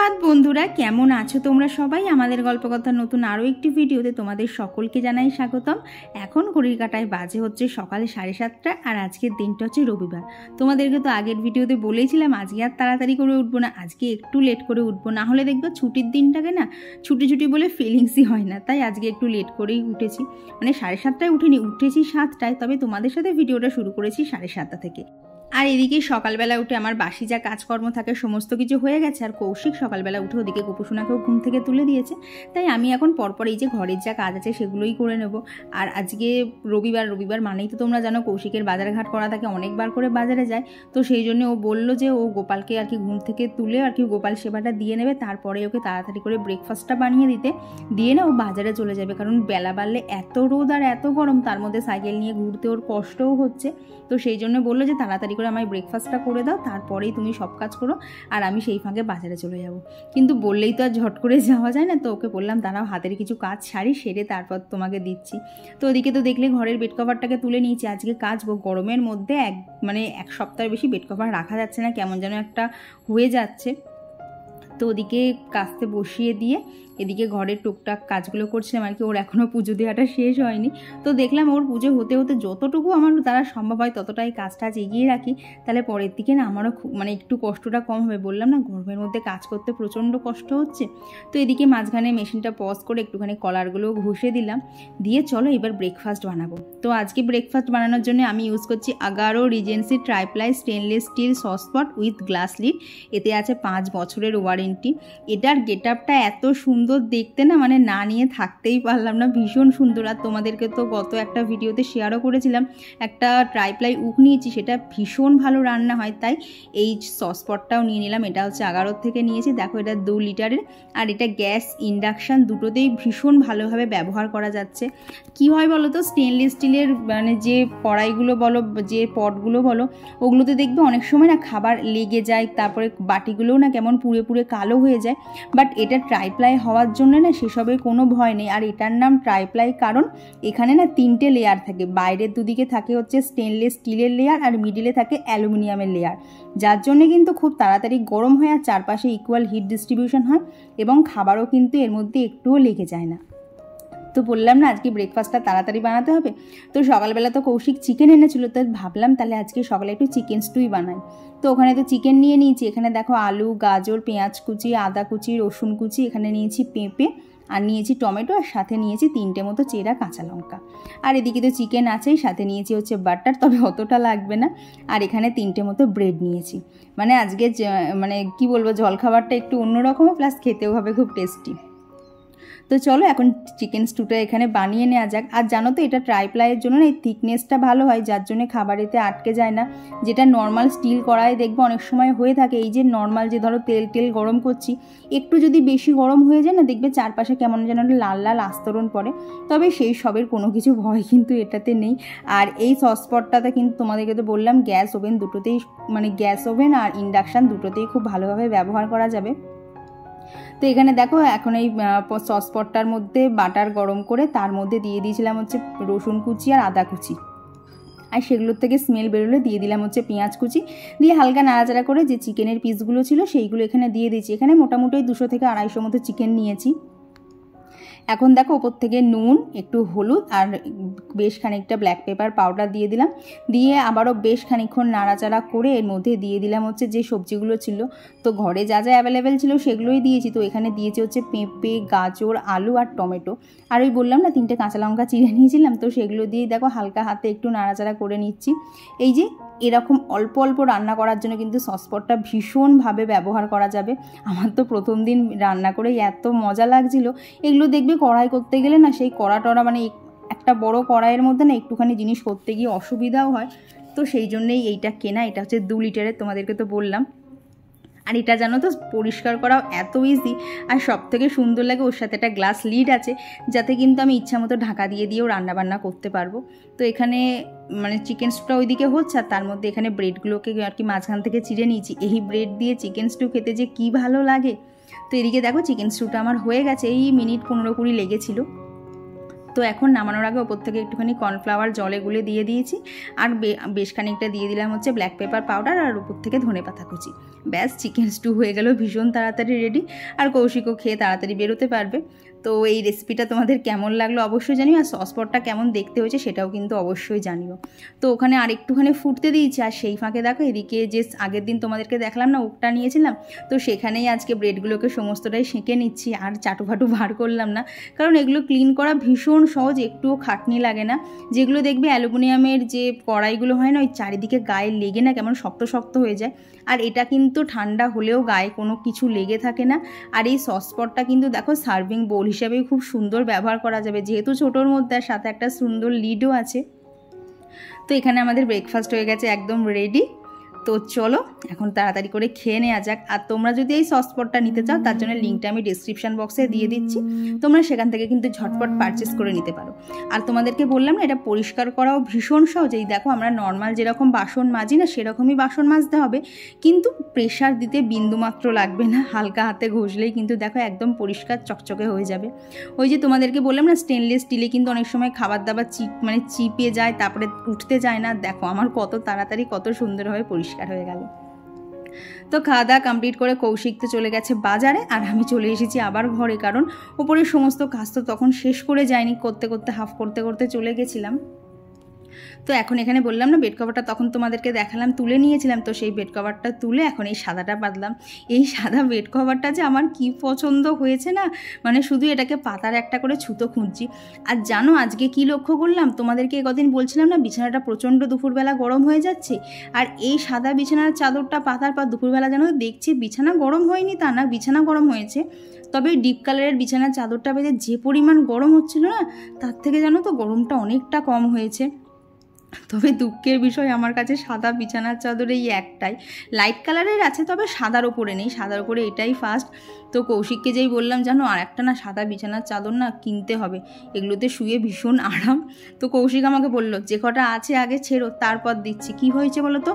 সুপ্রভাত বন্ধুরা, কেমন আছো তোমরা সবাই? আমাদের গল্পকথার নতুন আরও একটি ভিডিওতে তোমাদের সকলকে জানাই স্বাগতম। এখন ঘড়ির কাঁটায় বাজে হচ্ছে সকালে 7:30 আর আজকের দিনটা হচ্ছে রবিবার। তোমাদেরকে তো আগের ভিডিওতে বলেছিলাম আজকে আর তাড়াতাড়ি করে উঠবো না, আজকে একটু লেট করে উঠবো, না হলে দেখবো ছুটির দিনটাকে না ছুটি বলে ফিলিংসই হয় না। তাই আজকে একটু লেট করেই উঠেছি, মানে 7:30টায় উঠিনি, উঠেছি 7টায়, তবে তোমাদের সাথে ভিডিওটা শুরু করেছি 7:30 থেকে। আর এদিকে সকালবেলা উঠে আমার বাসি যা কাজকর্ম থাকে সমস্ত কিছু হয়ে গেছে, আর কৌশিক সকালবেলা উঠে ওদিকে গোপুসোনাকেও ঘুম থেকে তুলে দিয়েছে। তাই আমি এখন পরপর এই যে ঘরের যা কাজ আছে সেগুলোই করে নেব। আর আজকে রবিবার মানেই তো তোমরা জানো কৌশিকের বাজারঘাট করা থাকে, অনেকবার করে বাজারে যায়। তো সেই জন্য ও বললো যে ও গোপালকে আর কি ঘুম থেকে তুলে আর কি গোপাল সেবাটা দিয়ে নেবে, তারপরে ওকে তাড়াতাড়ি করে ব্রেকফাস্টটা বানিয়ে দিয়ে না ও বাজারে চলে যাবে। কারণ বেলা বাড়লে এত রোদ আর এত গরম, তার মধ্যে সাইকেল নিয়ে ঘুরতে ওর কষ্টও হচ্ছে। তো সেই জন্য বললো যে তাড়াতাড়ি করে আমায় ব্রেকফাস্টটা করে দাও, তারপরেই তুমি সব কাজ করো, আর আমি সেই ফাঁকে বাজারে চলে যাব। কিন্তু বললেই তো আর ঝট করে যাওয়া যায় না, তো ওকে বললাম দাঁড়াও হাতের কিছু কাজ সেরে তারপর তোমাকে দিচ্ছি। তো ওদিকে তো দেখলে ঘরের বেড কভারটাকে তুলে নিয়েছি, আজকে কাচবো। গরমের মধ্যে এক সপ্তাহের বেশি বেড কভার রাখা যাচ্ছে না, কেমন যেন একটা হয়ে যাচ্ছে। তো ওদিকে কাচতে বসিয়ে দিয়ে এদিকে ঘরের টুকটাক কাজগুলো করছিলাম আর কি। ওর এখনও পুজো দেওয়াটা শেষ হয়নি, তো দেখলাম ওর পুজো হতে যতটুকু আমার দ্বারা সম্ভব হয় ততটাই কাজটা এগিয়ে রাখি, তাহলে পরের দিকে না আমারও খুব একটু কষ্টটা কম হবে। বললাম না গরমের মধ্যে কাজ করতে প্রচণ্ড কষ্ট হচ্ছে। তো এদিকে মাঝখানে মেশিনটা পজ করে একটুখানি কলারগুলো ঘষে দিলাম, দিয়ে চলো এবার ব্রেকফাস্ট বানাবো। তো আজকে ব্রেকফাস্ট বানানোর জন্য আমি ইউজ করছি Agaro regency triply stainless steel saucepot with glass lid. এতে আছে 5 বছরের ওয়ারেন্টি। এটার গেট আপটা এত সুন্দর দেখতে না, মানে না নিয়ে থাকতেই পারলাম না, ভীষণ সুন্দর। আর তোমাদেরকে তো গত একটা ভিডিওতে শেয়ারও করেছিলাম, একটা ট্রাইপ্লাই উক নিয়েছি, সেটা ভীষণ ভালো রান্না হয়, তাই এই সসপটটাও নিয়ে নিলাম। এটা হচ্ছে 11 থেকে নিয়েছি। দেখো এটা 2 লিটারের, আর এটা গ্যাস ইন্ডাকশান দুটোতেই ভীষণ ভালোভাবে ব্যবহার করা যাচ্ছে। কি হয় বলো তো, স্টেনলেস স্টিলের মানে যে কড়াইগুলো বলো, যে পটগুলো বলো, ওগুলোতে দেখবে অনেক সময় না খাবার লেগে যায়, তারপরে বাটিগুলোও না কেমন পুড়ে কালো হয়ে যায়। বাট এটা ট্রাইপ্লাই হওয়ার জন্য না সেসবের কোনো ভয় নেই। আর এটার নাম ট্রাইপ্লাই কারণ এখানে না 3টে লেয়ার থাকে। বাইরের দুদিকে থাকে হচ্ছে স্টেনলেস স্টিলের লেয়ার, আর মিডিলে থাকে অ্যালুমিনিয়ামের লেয়ার, যার জন্য কিন্তু খুব তাড়াতাড়ি গরম হয় আর চারপাশে ইকুয়াল হিট ডিস্ট্রিবিউশন হয়, এবং খাবারও কিন্তু এর মধ্যে একটুও লেগে যায় না। তো বললাম না আজকে ব্রেকফাস্টটা তাড়াতাড়ি বানাতে হবে। তো সকালবেলা তো কৌশিক চিকেন এনেছিল, তো ভাবলাম তাহলে আজকে সকালে একটু চিকেন স্টুই বানাই। তো ওখানে তো চিকেন নিয়ে নিয়েছি। এখানে দেখো আলু, গাজর, পেঁয়াজ কুচি, আদা কুচি, রসুন কুচি, এখানে নিয়েছি পেঁপে, আর নিয়েছি টমেটো, আর সাথে নিয়েছি 3টে মতো চেরা কাঁচা লঙ্কা। আর এদিকে তো চিকেন আছেই, সাথে নিয়েছি হচ্ছে বাটার, তবে অতটা লাগবে না। আর এখানে 3টে মতো ব্রেড নিয়েছি। মানে আজকে মানে কি বলবো, জলখাবারটা একটু অন্যরকম, প্লাস খেতেও হবে খুব টেস্টি। তো চলো এখন চিকেন স্টুটা এখানে বানিয়ে নেওয়া যাক। আর জানো তো এটা ট্রাইপ্লাইয়ের জন্য না এই থিকনেসটা ভালো হয়, যার জন্য খাবারেতে আটকে যায় না। যেটা নর্মাল স্টিল কড়াইয়ে দেখবো অনেক সময় হয়ে থাকে, এই যে নর্মাল যে ধরো তেল গরম করছি, একটু যদি বেশি গরম হয়ে যায় না, দেখবে চারপাশে কেমন যেন লাল লাল আস্তরণ পড়ে। তবে সেই সবের কোনো কিছু ভয় কিন্তু এটাতে নেই। আর এই সসপটটাতে কিন্তু তোমাদেরকে তো বললাম গ্যাস ওভেন দুটোতেই, মানে গ্যাস ওভেন আর ইন্ডাকশান দুটোতেই খুব ভালোভাবে ব্যবহার করা যাবে। তো এখানে দেখো এখন এই সসপটটার মধ্যে বাটার গরম করে তার মধ্যে দিয়ে দিয়েছিলাম হচ্ছে রসুন কুচি আর আদা কুচি, আর সেগুলোর থেকে স্মেল বেরোলে দিয়ে দিলাম হচ্ছে পেঁয়াজ কুচি, দিয়ে হালকা নাড়াচাড়া করে যে চিকেনের পিসগুলো ছিল সেইগুলো এখানে দিয়ে দিয়েছি। এখানে মোটামুটি 200 থেকে 250 মতো চিকেন নিয়েছি। এখন দেখো ওপর থেকে নুন, একটু হলুদ আর বেশ খানিকটা ব্ল্যাক পেপার পাউডার দিয়ে দিলাম, দিয়ে আবারও বেশ খানিকক্ষণ নাড়াচাড়া করে এর মধ্যে দিয়ে দিলাম হচ্ছে যে সবজিগুলো ছিল। তো ঘরে যা অ্যাভেলেবেল ছিল সেগুলোই দিয়েছি। তো এখানে দিয়েছি হচ্ছে পেঁপে, গাজর, আলু আর টমেটো, আর ওই বললাম না 3টে কাঁচা লঙ্কা চিড়ে নিয়েছিলাম, তো সেগুলো দিয়ে দেখো হালকা হাতে একটু নাড়াচাড়া করে নিচ্ছি। এই যে এরকম অল্প অল্প রান্না করার জন্য কিন্তু সসপটটা ভীষণভাবে ব্যবহার করা যাবে। আমার তো প্রথম দিন রান্না করে এত মজা লাগছিল। এগুলো দেখবে কড়াই করতে গেলে না সেই কড়া মানে একটা বড় কড়াইয়ের মধ্যে না একটুখানি জিনিস করতে গিয়ে অসুবিধাও হয়। তো সেই জন্যেই এইটা কেনা। এটা হচ্ছে 2 লিটারের, তোমাদেরকে তো বললাম। আর এটা জানো তো পরিষ্কার করাও এত ইজি, আর সব থেকে সুন্দর লাগে ওর সাথে একটা গ্লাস লিড আছে, যাতে কিন্তু আমি ইচ্ছা মতো ঢাকা দিয়েও রান্নাবান্না করতে পারবো। তো এখানে মানে চিকেন স্টুটা ওইদিকে হচ্ছে, আর তার মধ্যে এখানে ব্রেডগুলোকে আর কি মাঝখান থেকে চিড়ে নিয়েছি। এই ব্রেড দিয়ে চিকেন স্টু খেতে যে কী ভালো লাগে। তো এদিকে দেখো চিকেন স্টুটা আমার হয়ে গেছে, এই মিনিট 15-20 লেগেছিল। তো এখন নামানোর আগে ওপর থেকে একটুখানি কর্নফ্লাওয়ার জলে গুলে দিয়ে দিয়েছি, আর বেশ খানিকটা দিয়ে দিলাম হচ্ছে ব্ল্যাক পেপার পাউডার, আর ওপর থেকে ধনেপাতা কুচি। ব্যাস, চিকেন স্টু হয়ে গেল ভীষণ তাড়াতাড়ি রেডি, আর কৌশিকও খেয়ে তাড়াতাড়ি বেরোতে পারবে। তো এই রেসিপিটা তোমাদের কেমন লাগলো অবশ্যই জানিও, আর সসপটটা কেমন দেখতে হয়েছে সেটাও কিন্তু অবশ্যই জানিও। তো ওখানে আর একটুখানি ফুটতে দিয়েছি, আর সেই ফাঁকে দেখো এদিকে যে আগের দিন তোমাদেরকে দেখলাম না ওকটা নিয়েছিলাম, তো সেখানেই আজকে ব্রেডগুলোকে সমস্তটাই সেঁকে নিচ্ছি, আর চাটুফাটু বার করলাম না, কারণ এগুলো ক্লিন করা ভীষণ সহজ, একটুও খাটনি লাগে না। যেগুলো দেখবে অ্যালুমিনিয়ামের যে কড়াইগুলো হয় না, ওই চারিদিকে গায়ে লেগে না কেমন শক্ত শক্ত হয়ে যায়, আর এটা কিন্তু ঠান্ডা হলেও গায়ে কোনো কিছু লেগে থাকে না। আর এই সসপটটা কিন্তু দেখো সার্ভিং বোল হিসাবেই খুব সুন্দর ব্যবহার করা যাবে, যেহেতু ছোটোর মধ্যে সাথে একটা সুন্দর লিডও আছে। তো এখানে আমাদের ব্রেকফাস্ট হয়ে গেছে একদম রেডি। তো চলো এখন তাড়াতাড়ি করে খেয়ে নেওয়া যাক। আর তোমরা যদি এই সসপটটা নিতে চাও তার জন্য লিঙ্কটা আমি ডিসক্রিপশন বক্সে দিয়ে দিচ্ছি, তোমরা সেখান থেকে কিন্তু ঝটপট পারচেস করে নিতে পারো। আর তোমাদেরকে বললাম না এটা পরিষ্কার করাও ভীষণ সহজ। এই দেখো আমরা নর্মাল যেরকম বাসন মাজি না সেরকমই বাসন মাজতে হবে, কিন্তু প্রেশার দিতে বিন্দুমাত্র লাগবে না, হালকা হাতে ঘষলেই কিন্তু দেখো একদম পরিষ্কার চকচকে হয়ে যাবে। ওই যে তোমাদেরকে বললাম না স্টেনলেস স্টিলে কিন্তু অনেক সময় খাবার দাবার চিপে যায়, তারপরে উঠতে যায় না, দেখো আমার কত তাড়াতাড়ি কত সুন্দরভাবে পরিষ্কার হয়ে গেল। তো খাওয়া দাওয়া কমপ্লিট করে কৌশিক তো চলে গেছে বাজারে, আর আমি চলে এসেছি আবার ঘরে, কারণ ওপরের সমস্ত কাজ তো তখন শেষ করে যায়নি, করতে করতে হাফ করতে করতে চলে গেছিলাম। তো এখন এখানে বললাম না বেড কভারটা তখন তোমাদেরকে দেখালাম তুলে নিয়েছিলাম, তো সেই বেড কভারটা তুলে এখন এই সাদাটা পাতলাম। এই সাদা বেড কভারটা যে আমার কি পছন্দ হয়েছে না, মানে শুধু এটাকে পাতার একটা করে ছুতো খুঁজছি। আর জানো আজকে কি লক্ষ্য করলাম, তোমাদেরকে কদিন বলছিলাম না বিছানাটা প্রচণ্ড দুপুরবেলা গরম হয়ে যাচ্ছে, আর এই সাদা বিছানার চাদরটা পাতার পর দুপুরবেলা যেন দেখছি বিছানা গরম হয়নি তা না, বিছানা গরম হয়েছে, তবে ডিপ কালারের বিছানার চাদরটা বেঁধে যে পরিমাণ গরম হচ্ছিল না তার থেকে জানো তো গরমটা অনেকটা কম হয়েছে। তবে দুঃখের বিষয় আমার কাছে সাদা বিছানার চাদর এই একটাই, লাইট কালারের আছে তবে সাদার ওপরে নেই, সাদার ওপরে এটাই ফার্স্ট। তো কৌশিককে যেই বললাম জানো আর একটা না সাদা বিছানার চাদর না কিনতে হবে, এগুলোতে শুয়ে ভীষণ আরাম। তো কৌশিক আমাকে বললো যে কটা আছে আগে ছেড়ো তারপর দিচ্ছি। কি হয়েছে বলো তো,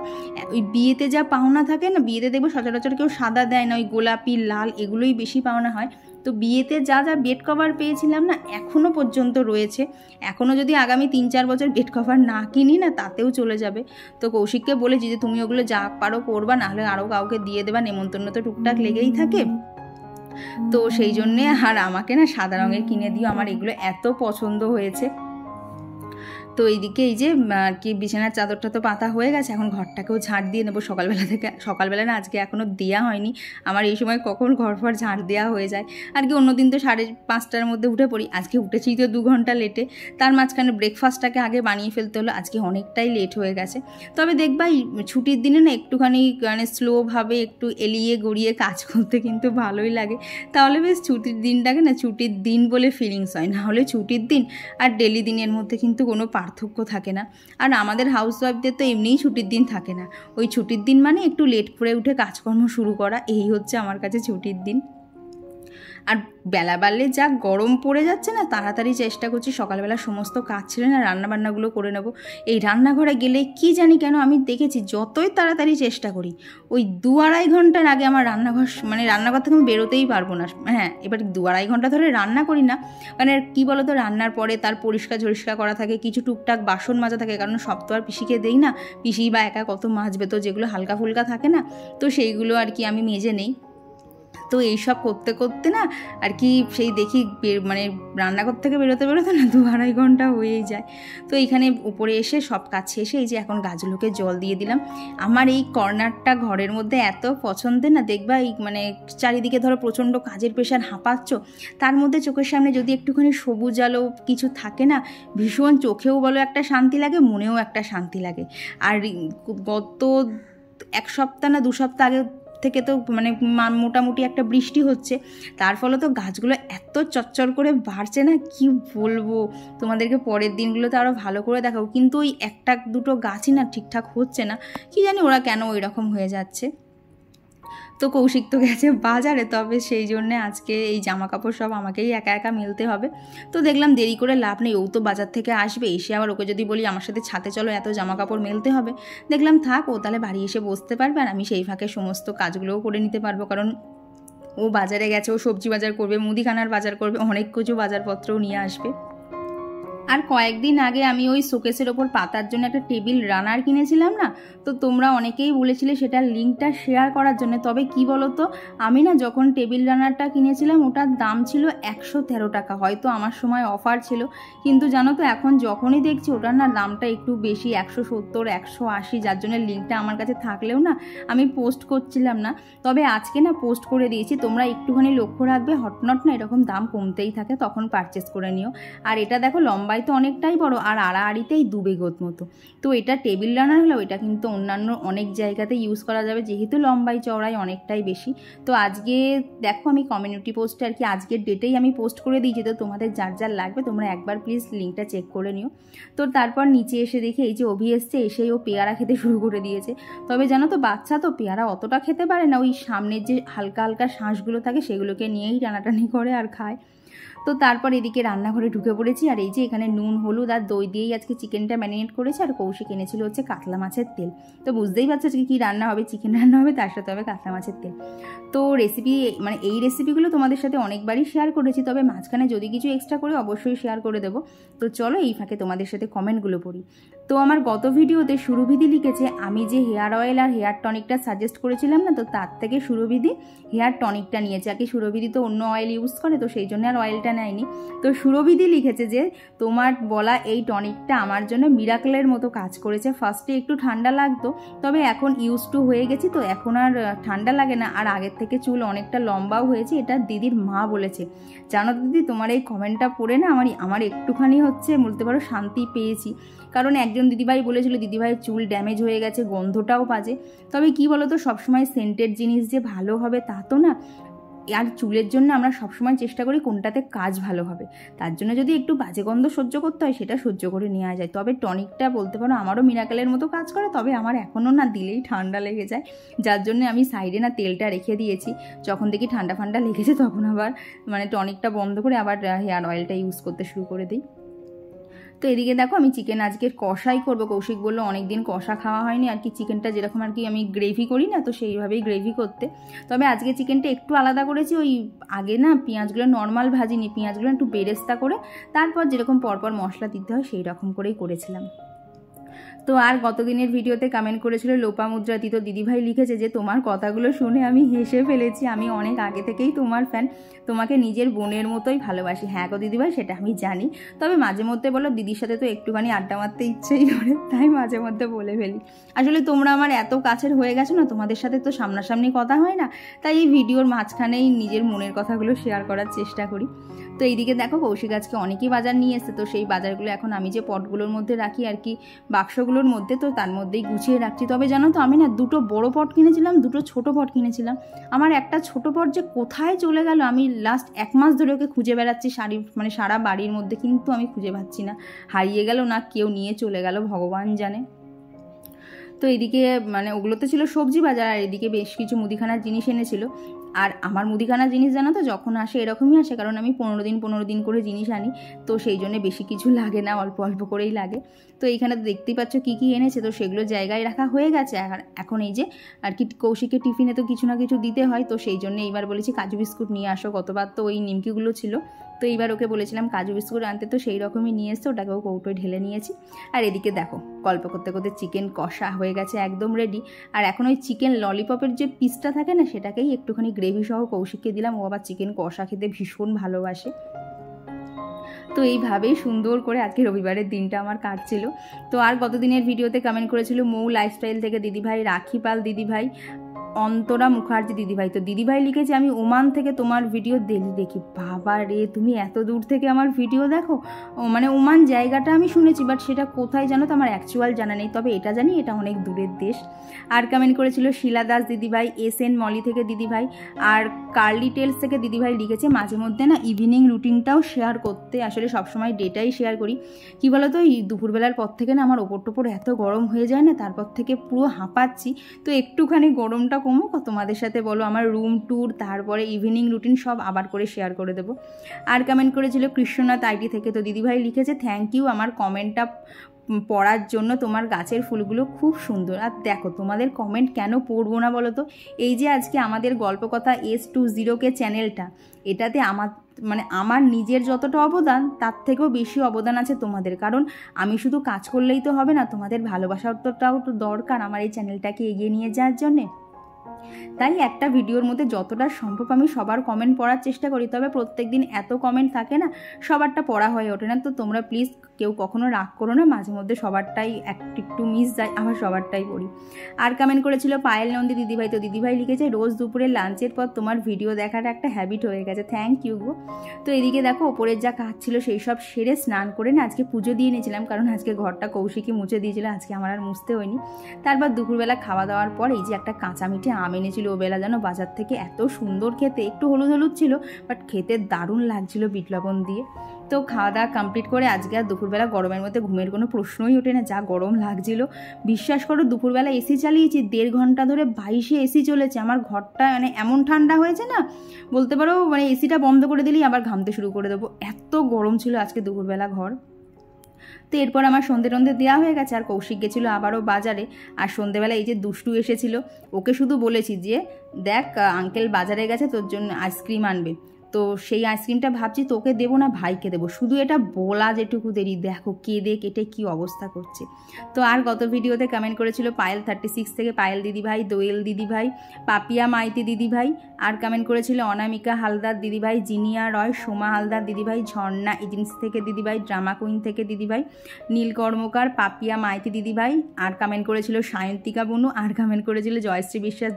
ওই বিয়েতে যা পাওনা থাকে না, বিয়েতে দেখবো সচরাচর কেউ সাদা দেয় না, ওই গোলাপি লাল এগুলোই বেশি পাওনা হয়। তো বিয়েতে যা যা বেড কভার পেয়েছিলাম না এখনও পর্যন্ত রয়েছে, এখনও যদি আগামী 3-4 বছর বেড কভার না কিনি না তাতেও চলে যাবে। তো কৌশিককে বলেছি যে তুমি ওগুলো যা পারো করবা, নাহলে আরও কাউকে দিয়ে দেবা, নেমন্তন্ন তো টুকটাক লেগেই থাকে। তো সেই জন্যে আর আমাকে না সাদা রঙের কিনে দিও, আমার এগুলো এত পছন্দ হয়েছে। তো এইদিকে এই যে আর কি বিছানার চাদরটা তো পাতা হয়ে গেছে, এখন ঘরটাকেও ঝাঁট দিয়ে নেবো। সকালবেলা না আজকে এখনও দেওয়া হয়নি, আমার এই সময় কখন ঘর ফর ঝাঁট দেওয়া হয়ে যায়। আর কি অন্যদিন তো 5:30টার মধ্যে উঠে পড়ি, আজকে উঠেছি তো 2 ঘন্টা লেটে, তার মাঝখানে ব্রেকফাস্টটাকে আগে বানিয়ে ফেলতে হলো, আজকে অনেকটাই লেট হয়ে গেছে। তবে দেখবা ছুটির দিনে না একটুখানি মানে স্লোভাবে একটু এলিয়ে গড়িয়ে কাজ করতে কিন্তু ভালোই লাগে, তাহলে বেশ ছুটির দিনটাকে না ছুটির দিন বলে ফিলিংস হয়, না হলে ছুটির দিন আর ডেলি দিনের মধ্যে কিন্তু কোনো পার্থক্য থাকে না। আর আমাদের হাউসওয়াইফদের তো এমনিই ছুটির দিন থাকে না, ওই ছুটির দিন মানে একটু লেট করে উঠে কাজকর্ম শুরু করা, এই হচ্ছে আমার কাছে ছুটির দিন। আর বেলা বাড়লে যা গরম পড়ে যাচ্ছে না, তাড়াতাড়ি চেষ্টা করছি সকালবেলা সমস্ত কাজ ছেড়ে না রান্নাবান্নাগুলো করে নেব। এই রান্নাঘরে গেলে কি জানি কেন আমি দেখেছি যতই তাড়াতাড়ি চেষ্টা করি ওই 2-2.5 ঘন্টার আগে আমার রান্নাঘর থেকে আমি বেরোতেই পারবো না। হ্যাঁ, এবার 2-2.5 ঘন্টা ধরে রান্না করি না, মানে কি বলতো রান্নার পরে তার পরিষ্কার করা থাকে, কিছু টুকটাক বাসন মাজা থাকে, কারণ সব তো আর পিসিকে দেই না, পিসি বা একা কত মাজবে, তো যেগুলো হালকা ফুলকা থাকে না তো সেইগুলো আর কি আমি মেজে নেই। তো এইসব করতে করতে না আর কি সেই দেখি মানে রান্নাঘর থেকে বেরোতে না 2-2.5 ঘন্টা হয়েই যায়। তো এইখানে উপরে এসে সব কাজ শেষে এই যে এখন গাছগুলোকে জল দিয়ে দিলাম। আমার এই কর্নারটা ঘরের মধ্যে এত পছন্দের না, দেখবা এই মানে চারিদিকে ধরো প্রচণ্ড কাজের প্রেশার হাঁপাচ্ছ, তার মধ্যে চোখের সামনে যদি একটুখানি সবুজ আলো কিছু থাকে না, ভীষণ চোখেও বলো একটা শান্তি লাগে, মনেও একটা শান্তি লাগে। আর গত 1 সপ্তাহ না 2 সপ্তাহ আগে থেকে তো মানে মোটামুটি একটা বৃষ্টি হচ্ছে, তার ফলে তো গাছগুলো এত চচ্চর করে বাড়ছে না, কি বলবো তোমাদেরকে, পরের দিনগুলোতে আরও ভালো করে দেখাবো। কিন্তু ওই 1-2 গাছই না ঠিকঠাক হচ্ছে না, কি জানি ওরা কেন ওই রকম হয়ে যাচ্ছে। তো কৌশিক তো গেছে বাজারে, তবে সেই জন্যে আজকে এই জামা কাপড় সব আমাকেই একা একা মেলতে হবে। তো দেখলাম দেরি করে লাভ নেই, ও তো বাজার থেকে আসবে, এসে আবার ওকে যদি বলি আমার সাথে ছাদে চলো এত জামা কাপড় মেলতে হবে, দেখলাম থাক, ও তাহলে বাড়ি এসে বসতে পারবে আর আমি সেই ফাঁকে সমস্ত কাজগুলোও করে নিতে পারবো, কারণ ও বাজারে গেছে, ও সবজি বাজার করবে, মুদিখানার বাজার করবে, অনেক কিছু বাজারপত্রও নিয়ে আসবে। আর কয়েকদিন আগে আমি ওই শোকেসের ওপর পাতার জন্য একটা টেবিল রানার কিনেছিলাম না, তো তোমরা অনেকেই বলেছিলে সেটার লিঙ্কটা শেয়ার করার জন্য। তবে কি বলো তো, আমি না যখন টেবিল রানারটা কিনেছিলাম ওটার দাম ছিল 113 টাকা, হয়তো আমার সময় অফার ছিল, কিন্তু জানো তো এখন যখনই দেখছি ওটার না দামটা একটু বেশি, 170 180, যার জন্য লিঙ্কটা আমার কাছে থাকলেও না আমি পোস্ট করছিলাম না। তবে আজকে না পোস্ট করে দিয়েছি, তোমরা একটুখানি লক্ষ্য রাখবে, হটনট না এরকম দাম কমতেই থাকে, তখন পারচেস করে নিও। আর এটা দেখো লম্বায় তো অনেকটাই বড়, আর আড়াআড়িতেই 2 বিঘত মতো। তো এটা টেবিল রানার হলেও এটা কিন্তু অন্যান্য অনেক জায়গাতে ইউজ করা যাবে, যেহেতু লম্বাই চওড়াই অনেকটাই বেশি। তো আজকে দেখো আমি কমিউনিটি পোস্টে আর কি আজকের ডেটেই আমি পোস্ট করে দিয়েছি, তো তোমাদের যার যার লাগবে তোমরা একবার প্লিজ লিঙ্কটা চেক করে নিও। তো তারপর নিচে এসে দেখি এই যে অভি এসছে, এসেই ও পেয়ারা খেতে শুরু করে দিয়েছে। তবে জানো তো বাচ্চা তো পেয়ারা অতটা খেতে পারে না, ওই সামনের যে হালকা হালকা শাঁসগুলো থাকে সেগুলোকে নিয়েই টানাটানি করে আর খায়। তো তারপর এদিকে রান্নাঘরে ঢুকে পড়েছি, আর এই যে এখানে নুন হলুদ আর দই দিয়েই আজকে চিকেনটা ম্যারিনেট করেছে, আর কৌশিক এনেছিল হচ্ছে কাতলা মাছের তেল। তো বুঝতেই পারছো আজকে কী রান্না হবে, চিকেন রান্না হবে, তার সাথে হবে কাতলা মাছের তেল। তো রেসিপি মানে এই রেসিপিগুলো তোমাদের সাথে অনেকবারই শেয়ার করেছি, তবে মাঝখানে যদি কিছু এক্সট্রা করে অবশ্যই শেয়ার করে দেবো। তো চলো এই ফাঁকে তোমাদের সাথে কমেন্টগুলো পড়ি। তো আমার গত ভিডিওতে সুরভিদি লিখেছে আমি যে হেয়ার অয়েল আর হেয়ার টনিকটা সাজেস্ট করেছিলাম না, তো তার থেকে সুরভিদি হেয়ার টনিকটা নিয়েছে। আর কি সুরভিদি তো অন্য অয়েল ইউজ করে, তো সেই জন্য আর অয়েলটা নেয়নি। তো সুরভিদি লিখেছে যে তোমার বলা এই টনিকটা আমার জন্য মিরাকলের মতো কাজ করেছে। ফার্স্টে একটু ঠান্ডা লাগতো, তবে এখন ইউজ টু হয়ে গেছি, তো এখন আর ঠান্ডা লাগে না, আর আগের থেকে চুল অনেকটা লম্বাও হয়েছে। এটা দিদির মা বলেছে। জানো দিদি, তোমার এই কমেন্টটা পড়ে না আমার একটুখানি হচ্ছে বলতে পারো শান্তি পেয়েছি, কারণ একজন দিদিভাই বলেছিল দিদিভাইয়ের চুল ড্যামেজ হয়ে গেছে, গন্ধটাও বাজে। তবে কি বলো তো, সবসময় সেন্টেড জিনিস যে ভালো হবে তা তো না, আর চুলের জন্য আমরা সবসময় চেষ্টা করি কোনটাতে কাজ ভালো হবে, তার জন্য যদি একটু বাজে গন্ধ সহ্য করতে হয় সেটা সহ্য করে নেওয়া যায়। তবে টনিকটা বলতে পারো আমারও মিরাকেলের মতো কাজ করে, তবে আমার এখনও না দিলেই ঠান্ডা লেগে যায়, যার জন্য আমি সাইডে না তেলটা রেখে দিয়েছি। যখন দেখি ঠান্ডা ঠান্ডা লেগেছে তখন আবার মানে টনিকটা বন্ধ করে আবার হেয়ার অয়েলটা ইউজ করতে শুরু করে দিই। তো এদিকে দেখো আমি চিকেন আজকের কষাই করবো। কৌশিক বললো অনেকদিন কষা খাওয়া হয়নি, আর কি চিকেনটা যেরকম আর কি আমি গ্রেভি করি না, তো সেইভাবেই গ্রেভি করতে। তবে আজকে চিকেনটা একটু আলাদা করেছি, ওই আগে না পেঁয়াজগুলো নর্মাল ভাজিনি, পেঁয়াজগুলো একটু বেরেস্তা করে তারপর যেরকম পরপর মশলা দিতে হয় সেই রকম করেই করেছিলাম। তো আর গতদিনের ভিডিওতে কমেন্ট করেছিল লোপামুদ্রাতি, তো দিদিভাই লিখেছে যে তোমার কথাগুলো শুনে আমি হেসে ফেলেছি, আমি অনেক আগে থেকেই তোমার ফ্যান, তোমাকে নিজের বোনের মতোই ভালোবাসি। হ্যাঁ গো দিদিভাই, সেটা আমি জানি, তবে মাঝে মধ্যে বলো দিদির সাথে তো একটুখানি আড্ডা মারতে ইচ্ছেই করে, তাই মাঝে মধ্যে বলে ফেলি। আসলে তোমরা আমার এত কাছের হয়ে গেছো না, তোমাদের সাথে তো সামনাসামনি কথা হয় না, তাই এই ভিডিওর মাঝখানেই নিজের মনের কথাগুলো শেয়ার করার চেষ্টা করি। তো এইদিকে দেখো কৌশিক আজকে অনেকই বাজার নিয়ে এসছে, তো সেই বাজারগুলো এখন আমি যে পটগুলোর মধ্যে রাখি আর কি বাক্সগুলোর মধ্যে, তো তার মধ্যেই গুছিয়ে রাখছি। তবে জানো তো আমি না 2টো বড় পট কিনেছিলাম, 2টো ছোট পট কিনেছিলাম। আমার একটা ছোট পট যে কোথায় চলে গেল, আমি লাস্ট 1 মাস ধরে ওকে খুঁজে বেড়াচ্ছি সারা বাড়ির মধ্যে, কিন্তু আমি খুঁজে পাচ্ছি না, হারিয়ে গেল না কেউ নিয়ে চলে গেল ভগবান জানে। তো এদিকে মানে ওগুলো তো ছিল সবজি বাজার, আর এদিকে বেশ কিছু মুদিখানার জিনিস এনেছিল। আর আমার মুদিখানার জিনিস জানো তো যখন আসে এরকমই আসে, কারণ আমি 15 দিন করে জিনিস আনি, তো সেই জন্য বেশি কিছু লাগে না, অল্প অল্প করেই লাগে। তো এইখানে দেখতেই পাচ্ছ কী কী এনেছে, তো সেগুলো জায়গায় রাখা হয়ে গেছে। আর এখন এই যে আর কি কৌশিকের টিফিনে তো কিছু না কিছু দিতে হয়, তো সেই জন্য এইবার বলেছি কাজু বিস্কুট নিয়ে আসো, গতবার তো ওই নিমকিগুলো ছিল, তো এইবার ওকে বলেছিলাম কাজু বিস্কুট আনতে, তো সেই রকমই নিয়ে এসছে, ওটাকেও কৌটোয় ঢেলে নিয়েছি। আর এদিকে দেখো গল্প করতে করতে চিকেন কষা হয়ে গেছে একদম রেডি। আর এখন ওই চিকেন ললিপপের যে পিসটা থাকে না, সেটাকেই একটুখানি গ্রেভি সহ কৌশিককে দিলাম, ও আবার চিকেন কষা খেতে ভীষণ ভালোবাসে। তো এইভাবেই সুন্দর করে আজকে রবিবারের দিনটা আমার কাটছিল। তো আর গতদিনের ভিডিওতে কমেন্ট করেছিল মৌ লাইফস্টাইল থেকে দিদিভাই, রাখি পাল দিদিভাই, অন্তরা মুখার্জি দিদিভাই। তো দিদিভাই লিখেছে আমি ওমান থেকে তোমার ভিডিও ডেলি দেখি। বাবা রে, তুমি এত দূর থেকে আমার ভিডিও দেখো? মানে ওমান জায়গাটা আমি শুনেছি, বাট সেটা কোথায় জানো তো আমার অ্যাকচুয়াল জানা নেই, তবে এটা জানি এটা অনেক দূরের দেশ। আর কমেন্ট করেছিল শিলা দাস দিদিভাই, SN মলি থেকে দিদিভাই, আর কার্লি টেলস থেকে দিদিভাই লিখেছে মাঝে মধ্যে না ইভিনিং রুটিনটাও শেয়ার করতে। আসলে সবসময় ডেটাই শেয়ার করি। কি বলো তো, এই দুপুরবেলার পর থেকে না আমার ওপর টোপর এত গরম হয়ে যায় না, তারপর থেকে পুরো হাঁপাচ্ছি। তো একটুখানি গরমটা কমুক, তোমাদের সাথে বলো আমার রুম ট্যুর, তারপরে ইভিনিং রুটিন সব আবার করে শেয়ার করে দেবো। আর কমেন্ট করেছিল কৃষ্ণনাথ IT থেকে, তো দিদিভাই লিখেছে থ্যাংক ইউ আমার কমেন্টটা পড়ার জন্য। তোমার গাছের ফুলগুলো খুব সুন্দর। আর দেখো তোমাদের কমেন্ট কেন পড়বো না বলো তো। এই যে আজকে আমাদের গল্পকথা S20K চ্যানেলটা, এটাতে আমার নিজের যতটা অবদান তার থেকেও বেশি অবদান আছে তোমাদের। কারণ আমি শুধু কাজ করলেই তো হবে না, তোমাদের ভালোবাসাটাও তো দরকার আমার এই চ্যানেলটাকে এগিয়ে নিয়ে যাওয়ার জন্যে। তাই একটা ভিডিওর মধ্যে যতটা সম্ভব আমি সবার কমেন্ট পড়ার চেষ্টা করি। তবে প্রত্যেক দিন এত কমেন্ট থাকে না, সবারটা পড়া হয়ে ওঠে না। তো তোমরা প্লিজ কেউ কখনো রাগ করো না, মাঝে মধ্যে সবারটাই একটু মিস যায়, আবার সবারটাই পড়ি। আর কমেন্ট করেছিল পায়েল নন্দী দিদিভাই। তো দিদিভাই লিখেছে রোজ দুপুরে লাঞ্চের পর তোমার ভিডিও দেখাটা একটা হ্যাবিট হয়ে গেছে, থ্যাংক ইউ গো। তো এদিকে দেখো ওপরের যা কাজ ছিল সেই সব সেরে স্নান করে না আজকে পুজো দিয়ে নিয়েছিলাম, কারণ আজকে ঘরটা কৌশিকই মুছে দিয়েছিল, আজকে আমার আর মুছতে হয়নি। তারপর দুপুরবেলা খাওয়া দাওয়ার পর এই যে একটা কাঁচা মিঠে আম এনেছিল ওবেলা যেন বাজার থেকে, এত সুন্দর খেতে, একটু হলুদ হলুদ ছিল বাট খেতে দারুণ লাগছিল বিট লবণ দিয়ে। তো খাওয়া দাওয়া কমপ্লিট করে আজকে আর দুপুরবেলা গরমের মধ্যে ঘুমের কোনো প্রশ্নই ওঠে না, যা গরম লাগছিল। বিশ্বাস করো দুপুরবেলা এসি চালিয়েছি, 1.5 ঘন্টা ধরে 22 এসি চলেছে। আমার ঘরটা এমন ঠান্ডা হয়েছে না বলতে পারো, এসিটা বন্ধ করে দিলেই আবার ঘামতে শুরু করে দেবো, এত গরম ছিল আজকে দুপুরবেলা ঘর। তো এরপর আমার সন্ধে টন্ধে দেওয়া হয়ে গেছে, আর কৌশিক গেছিলো আবারও বাজারে। আর সন্ধেবেলা এই যে দুষ্টু এসেছিল, ওকে শুধু বলেছি যে দেখ আঙ্কেল বাজারে গেছে, তোর জন্য আইসক্রিম আনবে। তো সেই আইসক্রিমটা ভাবছি তোকে দেবো না ভাইকে দেবো, শুধু এটা বলা যেটুকু দেরি, দেখো কেঁদে কেটে কি অবস্থা করছে। তো আর গত ভিডিওতে কমেন্ট করেছিল পায়েল 36 থেকে পায়েল দিদিভাই, দোয়েল দিদিভাই, পাপিয়া মাইতি দিদিভাই। আর কমেন্ট করেছিল অনামিকা হালদার দিদিভাই, জিনিয়া রয়, সোমা হালদার দিদিভাই, ঝর্ণা এজেন্সি থেকে দিদিভাই, ড্রামা কুইন থেকে দিদিভাই, নীল কর্মকার, পাপিয়া মাইতি দিদিভাই। আর কমেন্ট করেছিল সায়ন্তিকা বনু। আর কমেন্ট করেছিল জয়শ্রী বিশ্বাস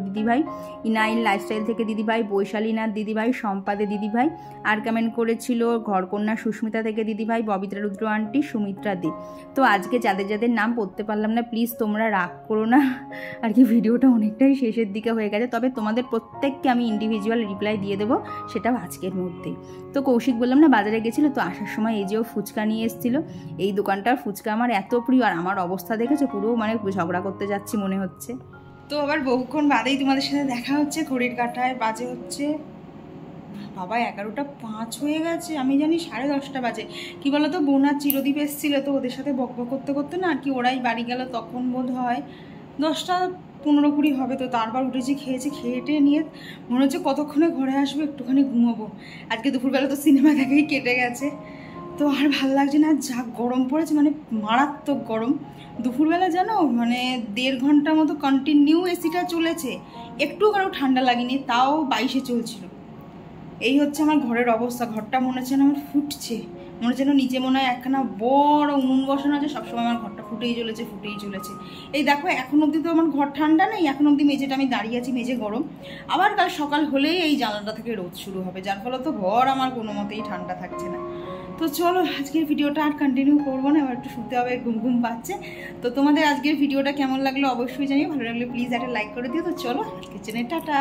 দিদিভাই, ইনাইল লাইফস্টাইল থেকে দিদিভাই, বৈশালীনাথ দিদিভাই, সম্পাদে দিদিভাই। আর কমেন্ট করেছিল ঘরকন্যা সুস্মিতা থেকে দিদিভাই, ববিত্রা রুদ্র আন্টি, সুমিত্রা দি। তো আজকে যাদের যাদের নাম পড়তে পারলাম না প্লিজ তোমরা রাগ করো না, আর কি ভিডিওটা অনেকটাই শেষের দিকে হয়ে গেছে। তবে তোমাদের প্রত্যেককে আমি ইন্ডিভিজুয়াল রিপ্লাই দিয়ে দেবো, সেটাও আজকের মধ্যেই। তো কৌশিক বললাম না বাজারে গেছিলো, তো আসার সময় এই যে ও ফুচকা নিয়ে এসেছিলো। এই দোকানটার ফুচকা আমার এত প্রিয়, আর আমার অবস্থা দেখেছো পুরো ঝগড়া করতে যাচ্ছি মনে হচ্ছে। তো আবার বহুক্ষণ বাদেই তোমাদের সাথে দেখা হচ্ছে। ঘড়ির কাঁটায় বাজে হচ্ছে বাবা 11:05 হয়ে গেছে, আমি জানি 10:30 বাজে। কি বলতো বোনার চিরদীপ এসেছিলো, তো ওদের সাথে বকবক করতে করতে না আর কি ওরাই বাড়ি গেল, তখন বোধ হয় 10:15-20 হবে। তো তারপর উঠেছি, খেয়ে নিয়ে মনে হচ্ছে কতক্ষণে ঘরে আসবো, একটুখানি ঘুমাবো। আজকে দুপুরবেলা তো সিনেমা দেখেই কেটে গেছে, তো আর ভাল লাগছে না, যা গরম পড়েছে, মারাত্মক গরম। দুপুরবেলা জানো 1.5 ঘন্টার মতো কন্টিনিউ এসিটা চলেছে, একটু কারো ঠান্ডা লাগেনি, তাও 22-এ চলছিল। এই হচ্ছে আমার ঘরের অবস্থা। ঘরটা মনে হচ্ছে না আমার ফুটছে, মনে হচ্ছে না নিচে মনে হয় একখানা বড় উনুন বসানো আছে, সবসময় আমার ঘরটা ফুটেই চলেছে। এই দেখো এখন অবধি তো আমার ঘর ঠান্ডা নেই, এখন অবধি মেঝেটা আমি দাঁড়িয়ে আছি, মেঝে গরম। আবার কাল সকাল হলেই এই জানলাটা থেকে রোদ শুরু হবে, যার ফলে তো ঘর আমার কোনো মতেই ঠান্ডা থাকছে না। তো চলো আজকের ভিডিওটা আর কন্টিনিউ করবো না, এবার একটু শুতে হবে, ঘুম পাচ্ছে। তো তোমাদের আজকের ভিডিওটা কেমন লাগলো অবশ্যই জানিও, ভালো লাগলে প্লিজ একটা লাইক করে দিও। তো চলো আজকের জন্য টাটা।